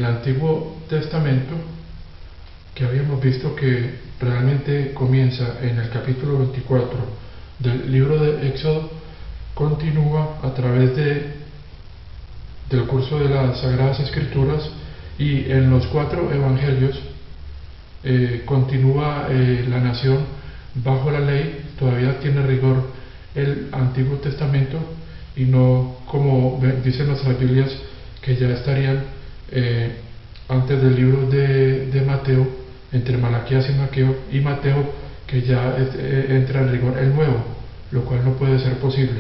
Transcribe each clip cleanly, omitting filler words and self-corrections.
El Antiguo Testamento, que habíamos visto que realmente comienza en el capítulo 24 del libro de Éxodo, continúa a través del curso de las Sagradas Escrituras, y en los 4 evangelios continúa la nación bajo la ley. Todavía tiene rigor el Antiguo Testamento, y no como dicen nuestras Biblias que ya estarían antes del libro de Mateo, entre Malaquías y Mateo, que ya entra en rigor el Nuevo, lo cual no puede ser posible.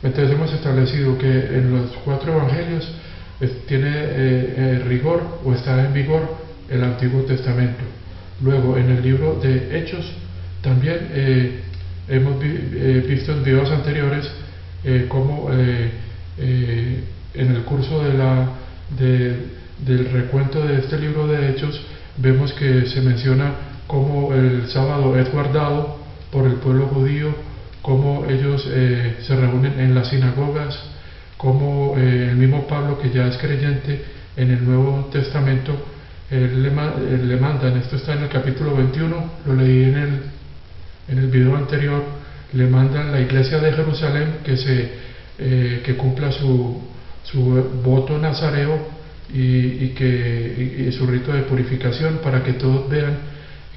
Entonces hemos establecido que en los 4 evangelios tiene rigor o está en vigor el Antiguo Testamento. Luego en el libro de Hechos también hemos visto en videos anteriores cómo en el curso del recuento de este libro de Hechos vemos que se menciona cómo el sábado es guardado por el pueblo judío, cómo ellos se reúnen en las sinagogas, cómo el mismo Pablo, que ya es creyente en el Nuevo Testamento, le mandan, esto está en el capítulo 21, lo leí en el video anterior, le mandan la iglesia de Jerusalén que cumpla su voto nazareo y su rito de purificación, para que todos vean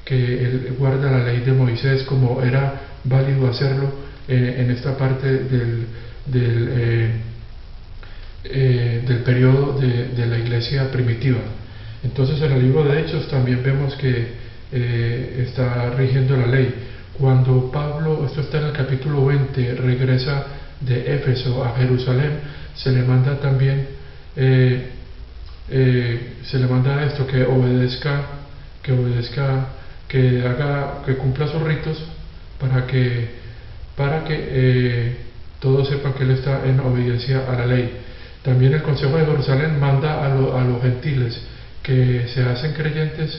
que él guarda la ley de Moisés, como era válido hacerlo en esta parte del periodo de la iglesia primitiva. Entonces en el libro de Hechos también vemos que está rigiendo la ley. Cuando Pablo, esto está en el capítulo 20, regresa de Éfeso a Jerusalén, se le manda también esto, que obedezca, que cumpla sus ritos, para que todos sepan que él está en obediencia a la ley. También el Consejo de Jerusalén manda a los gentiles que se hacen creyentes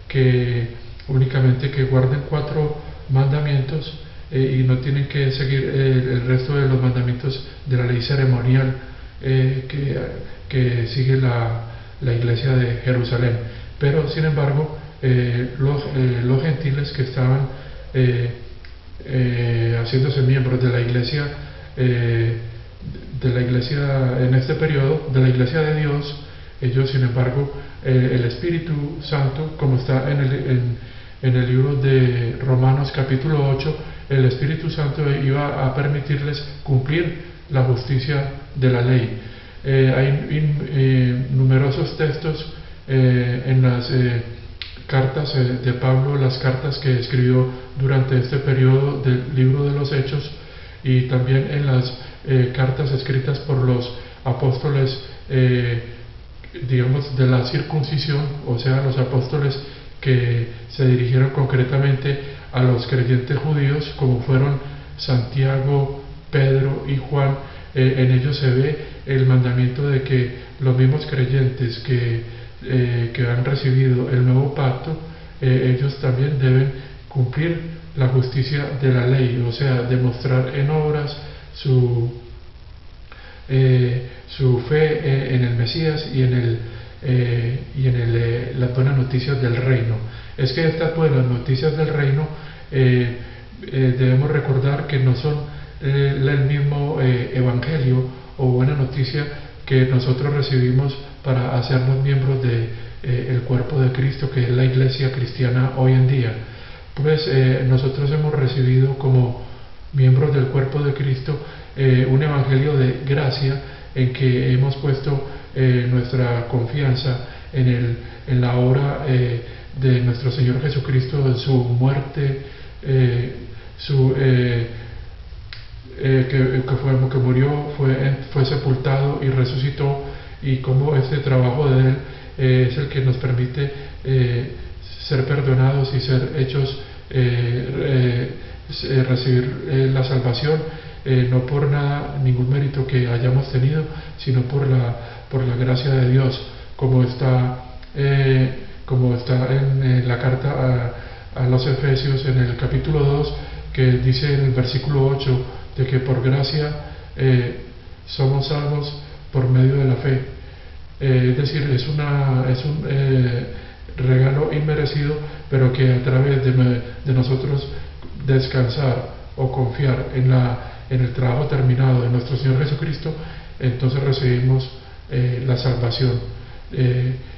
que únicamente que guarden 4 mandamientos y no tienen que seguir el resto de los mandamientos de la ley ceremonial que sigue la iglesia de Jerusalén. Pero sin embargo los gentiles que estaban haciéndose miembros de la iglesia en este periodo, de la iglesia de Dios, ellos sin embargo el Espíritu Santo, como está en el libro de Romanos capítulo 8, el Espíritu Santo iba a permitirles cumplir la justicia de la ley. Hay numerosos textos en las cartas de Pablo, las cartas que escribió durante este periodo del libro de los Hechos, y también en las cartas escritas por los apóstoles digamos de la circuncisión, o sea, los apóstoles que se dirigieron concretamente a los creyentes judíos, como fueron Santiago, Pedro y Juan. En ellos se ve el mandamiento de que los mismos creyentes que han recibido el nuevo pacto, ellos también deben cumplir la justicia de la ley, o sea, demostrar en obras su fe en el Mesías y en las buenas noticias del reino. Es que estas buenas noticias del reino debemos recordar que no son el mismo evangelio o buena noticia que nosotros recibimos para hacernos miembros del cuerpo de Cristo, que es la iglesia cristiana hoy en día. Pues nosotros hemos recibido como miembros del cuerpo de Cristo un evangelio de gracia, en que hemos puesto nuestra confianza en la obra de nuestro Señor Jesucristo, en su muerte, que murió, fue sepultado y resucitó, y cómo este trabajo de él es el que nos permite ser perdonados y ser hechos recibir la salvación, no por nada, ningún mérito que hayamos tenido, sino por la gracia de Dios, como está en la carta a los Efesios, en el capítulo 2, que dice en el versículo 8 de que por gracia somos salvos por medio de la fe. es decir, es un regalo inmerecido, pero que a través de nosotros descansar o confiar en el trabajo terminado de nuestro Señor Jesucristo, entonces recibimos la salvación,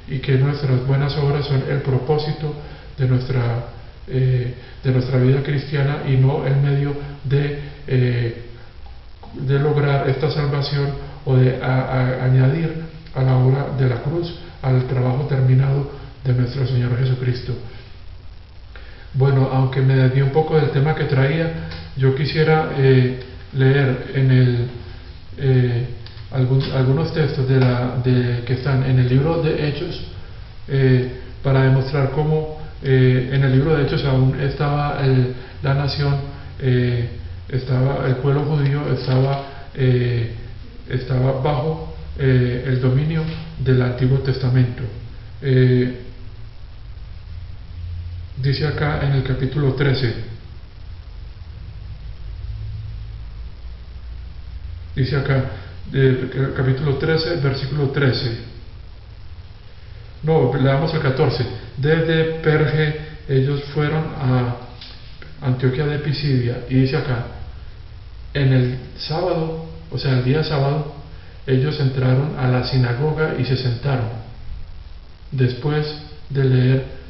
y que nuestras buenas obras son el propósito de nuestra vida cristiana y no el medio de lograr esta salvación o de añadir a la obra de la cruz, al trabajo terminado de nuestro Señor Jesucristo. Bueno, aunque me desvié un poco del tema que traía, yo quisiera leer algunos textos que están en el libro de Hechos, para demostrar cómo en el libro de Hechos aún estaba la nación, estaba el pueblo judío, estaba bajo el dominio del Antiguo Testamento. Dice acá en el capítulo 13, dice acá, capítulo 13, versículo 13, no, leamos el 14. Desde Perge ellos fueron a Antioquía de Pisidia, y dice acá, en el sábado, o sea, el día sábado, ellos entraron a la sinagoga y se sentaron. Después de leer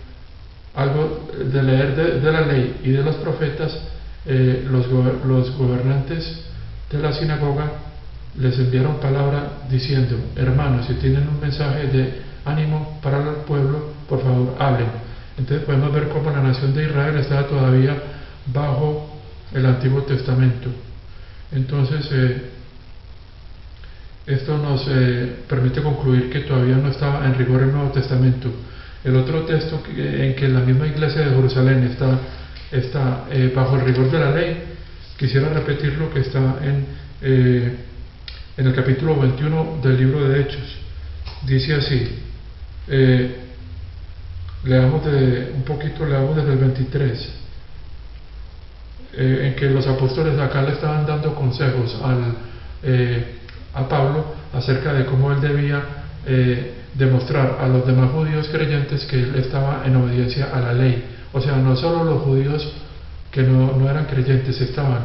de la ley y de los profetas, los gobernantes de la sinagoga les enviaron palabra diciendo: hermanos, si tienen un mensaje de ánimo para el pueblo, por favor hablen. Entonces podemos ver cómo la nación de Israel estaba todavía bajo el Antiguo Testamento. Entonces esto nos permite concluir que todavía no estaba en rigor el Nuevo Testamento. El otro texto en que la misma iglesia de Jerusalén está bajo el rigor de la ley, quisiera repetir lo que está en el capítulo 21 del libro de Hechos. Dice así, leamos desde el 23, en que los apóstoles acá le estaban dando consejos a Pablo acerca de cómo él debía demostrar a los demás judíos creyentes que él estaba en obediencia a la ley. O sea, no solo los judíos que no eran creyentes estaban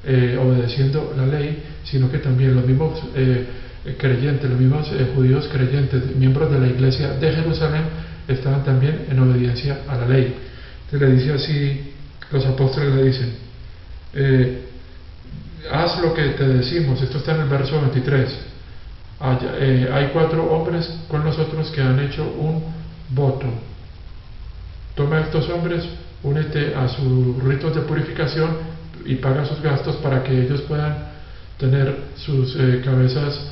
obedeciendo la ley, sino que también los mismos creyentes, los mismos judíos creyentes, miembros de la iglesia de Jerusalén, estaban también en obediencia a la ley. Entonces le dice así, los apóstoles le dicen, haz lo que te decimos. Esto está en el verso 23. Hay 4 hombres con nosotros que han hecho un voto. Toma a estos hombres, únete a sus ritos de purificación y paga sus gastos para que ellos puedan tener sus cabezas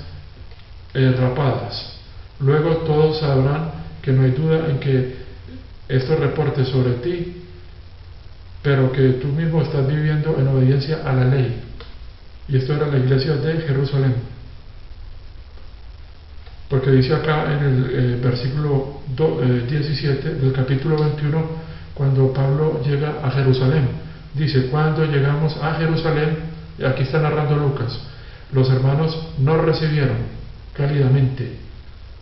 rapadas. Luego todos sabrán que no hay duda en que esto reporte sobre ti, pero que tú mismo estás viviendo en obediencia a la ley. Y esto era la iglesia de Jerusalén. Porque dice acá en el versículo 17 del capítulo 21, cuando Pablo llega a Jerusalén, dice: cuando llegamos a Jerusalén, y aquí está narrando Lucas, los hermanos nos recibieron cálidamente.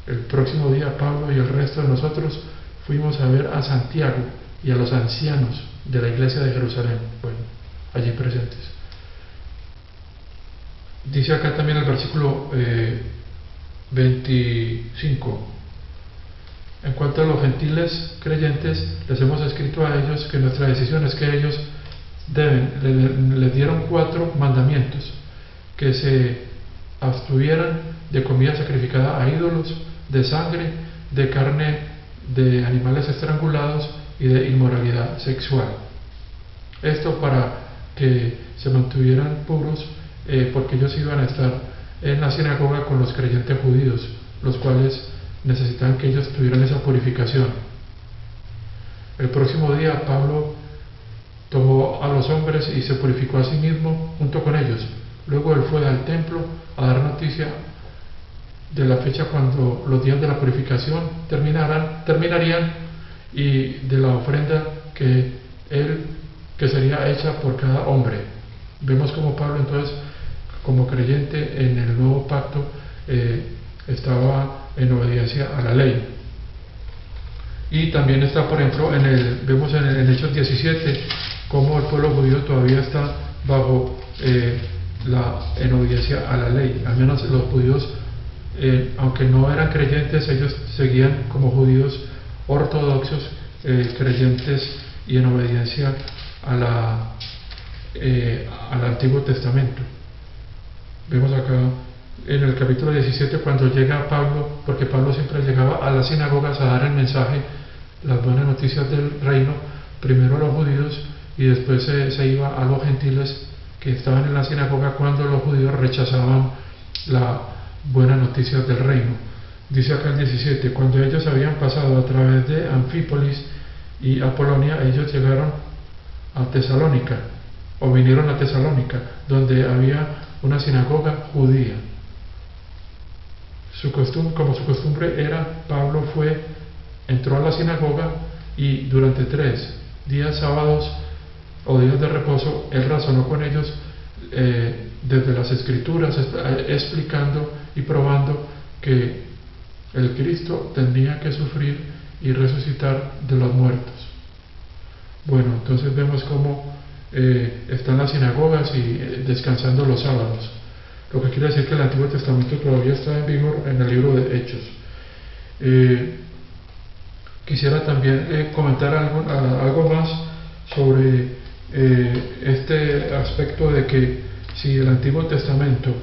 El próximo día Pablo y el resto de nosotros fuimos a ver a Santiago y a los ancianos de la iglesia de Jerusalén, bueno, allí presentes. Dice acá también el versículo 25: en cuanto a los gentiles creyentes, les hemos escrito a ellos que nuestra decisión es que ellos les dieron 4 mandamientos: que se abstuvieran de comida sacrificada a ídolos, de sangre, de carne de animales estrangulados y de inmoralidad sexual. Esto para que se mantuvieran puros, porque ellos iban a estar en la sinagoga con los creyentes judíos, los cuales necesitaban que ellos tuvieran esa purificación. El próximo día Pablo tomó a los hombres y se purificó a sí mismo junto con ellos. Luego él fue al templo a dar noticia de la fecha cuando los días de la purificación terminarían, y de la ofrenda que sería hecha por cada hombre. Vemos como Pablo entonces, como creyente en el nuevo pacto, estaba en obediencia a la ley. Y también está, por ejemplo, vemos en Hechos 17 cómo el pueblo judío todavía está bajo en obediencia a la ley. Al menos los judíos, aunque no eran creyentes, ellos seguían como judíos ortodoxos, creyentes y en obediencia al Antiguo Testamento. Vemos acá en el capítulo 17 cuando llega Pablo, porque Pablo siempre llegaba a las sinagogas a dar el mensaje, las buenas noticias del reino, primero a los judíos y después se iba a los gentiles que estaban en la sinagoga cuando los judíos rechazaban la buena noticia del reino. Dice acá el 17, cuando ellos habían pasado a través de Anfípolis y Apolonia, ellos llegaron a Tesalónica, o vinieron a Tesalónica, donde había una sinagoga judía. Como su costumbre era, Pablo entró a la sinagoga y durante 3 días sábados o días de reposo, él razonó con ellos desde las Escrituras, explicando y probando que el Cristo tenía que sufrir y resucitar de los muertos. Bueno, entonces vemos cómo están las sinagogas y descansando los sábados, lo que quiere decir que el Antiguo Testamento todavía está en vigor en el libro de Hechos. Quisiera también comentar algo más sobre este aspecto de que si el Antiguo Testamento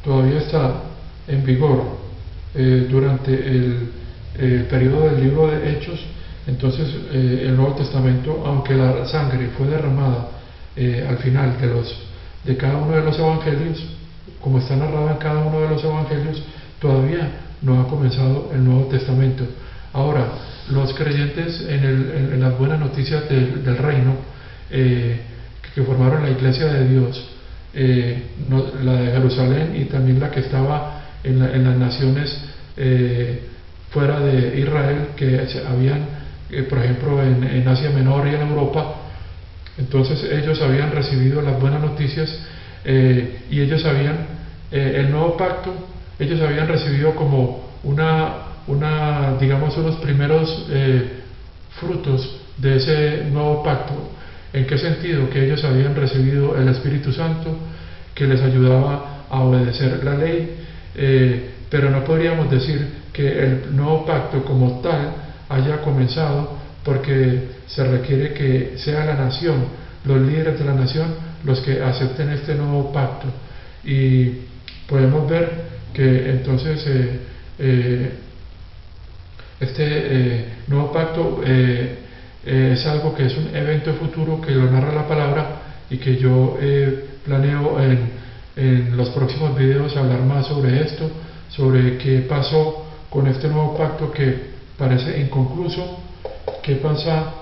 todavía está en vigor durante el periodo del libro de Hechos, entonces el Nuevo Testamento, aunque la sangre fue derramada al final de cada uno de los evangelios, como está narrado en cada uno de los evangelios, todavía no ha comenzado el Nuevo Testamento. Ahora, los creyentes en las buenas noticias del reino, que formaron la Iglesia de Dios, la de Jerusalén y también la que estaba en las naciones fuera de Israel, que habían, por ejemplo, en Asia Menor y en Europa. Entonces ellos habían recibido las buenas noticias y ellos habían, el nuevo pacto, ellos habían recibido como digamos, unos primeros frutos de ese nuevo pacto. ¿En qué sentido? Que ellos habían recibido el Espíritu Santo, que les ayudaba a obedecer la ley, pero no podríamos decir que el nuevo pacto como tal haya comenzado, porque se requiere que sea la nación, los líderes de la nación, los que acepten este nuevo pacto. Y podemos ver que entonces este nuevo pacto es algo que es un evento futuro que lo narra la palabra y que yo planeo en los próximos videos hablar más sobre esto, sobre qué pasó con este nuevo pacto que parece inconcluso, qué pasa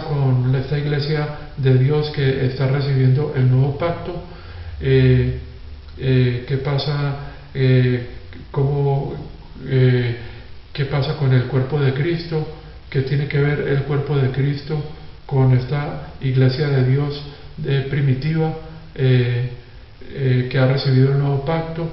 con esta iglesia de Dios que está recibiendo el nuevo pacto, qué pasa qué pasa con el cuerpo de Cristo, qué tiene que ver el cuerpo de Cristo con esta iglesia de Dios primitiva que ha recibido el nuevo pacto.